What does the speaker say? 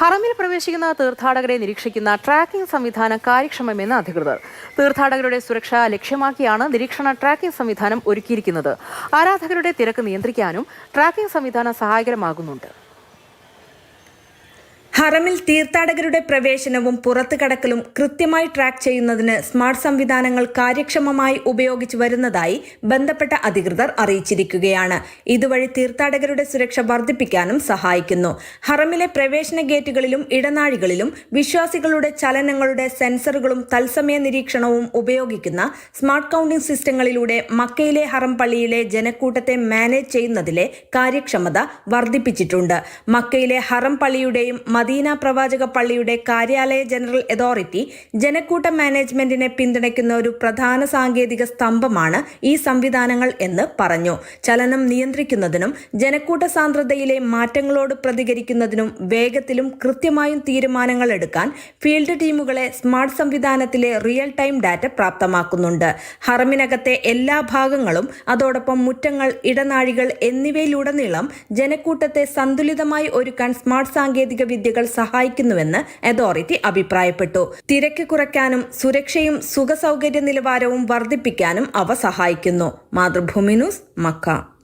ഹറമിൽ പ്രവേശിക്കുന്ന തീർത്ഥാടകരെ നിരീക്ഷിക്കുന്ന ട്രാക്കിംഗ് സംവിധാനം കാര്യക്ഷമമെന്ന് അധികൃതർ. തീർത്ഥാടകരുടെ സുരക്ഷ ലക്ഷ്യമാക്കിയാണ് നിരീക്ഷണ ട്രാക്കിംഗ് സംവിധാനം ഒരുക്കിയിരിക്കുന്നത്. ആരാധകരുടെ തിരക്ക് നിയന്ത്രിക്കാനും ട്രാക്കിംഗ് സംവിധാനം സഹായകരമാകുന്നുണ്ട്. ഹറമിൽ തീർത്ഥാടകരുടെ പ്രവേശനവും പുറത്തു കടക്കലും കൃത്യമായി ട്രാക്ക് ചെയ്യുന്നതിന് സ്മാർട്ട് സംവിധാനങ്ങൾ കാര്യക്ഷമമായി ഉപയോഗിച്ചു വരുന്നതായി ബന്ധപ്പെട്ട അധികൃതർ അറിയിച്ചിരിക്കുകയാണ്. ഇതുവഴി തീർത്ഥാടകരുടെ സുരക്ഷ വർദ്ധിപ്പിക്കാനും സഹായിക്കുന്നു. ഹറമിലെ പ്രവേശന ഗേറ്റുകളിലും ഇടനാഴികളിലും വിശ്വാസികളുടെ ചലനങ്ങളുടെ സെൻസറുകളും തത്സമയ നിരീക്ഷണവും ഉപയോഗിക്കുന്ന സ്മാർട്ട് കൗണ്ടിംഗ് സിസ്റ്റങ്ങളിലൂടെ മക്കയിലെ ഹറം പള്ളിയിലെ ജനക്കൂട്ടത്തെ മാനേജ് ചെയ്യുന്നതിലെ കാര്യക്ഷമത വർദ്ധിപ്പിച്ചിട്ടുണ്ട്. മക്കയിലെ ഹറം പള്ളിയുടെയും മദീന പ്രവാചക പള്ളിയുടെ കാര്യാലയ ജനറൽ അതോറിറ്റി ജനക്കൂട്ട മാനേജ്മെന്റിനെ പിന്തുണയ്ക്കുന്ന ഒരു പ്രധാന സാങ്കേതിക സ്തംഭമാണ് ഈ സംവിധാനങ്ങൾ എന്ന് പറഞ്ഞു. ചലനം നിയന്ത്രിക്കുന്നതിനും ജനക്കൂട്ട സാന്ദ്രതയിലെ മാറ്റങ്ങളോട് പ്രതികരിക്കുന്നതിനും വേഗത്തിലും കൃത്യമായും തീരുമാനങ്ങൾ എടുക്കാൻ ഫീൽഡ് ടീമുകളെ സ്മാർട്ട് സംവിധാനത്തിലെ റിയൽ ടൈം ഡാറ്റ പ്രാപ്തമാക്കുന്നുണ്ട്. ഹറമിനകത്തെ എല്ലാ ഭാഗങ്ങളും അതോടൊപ്പം മുറ്റങ്ങൾ, ഇടനാഴികൾ എന്നിവയിലുടനീളം ജനക്കൂട്ടത്തെ സന്തുലിതമായി ഒരുക്കാൻ സ്മാർട്ട് സാങ്കേതിക വിദ്യകൾ സഹായിക്കുന്നുവെന്ന് അതോറിറ്റി അഭിപ്രായപ്പെട്ടു. തിരക്ക് കുറയ്ക്കാനും സുരക്ഷയും സുഖസൗകര്യ നിലവാരവും വർദ്ധിപ്പിക്കാനും അവ സഹായിക്കുന്നു. Mathrubhumi news, Mecca.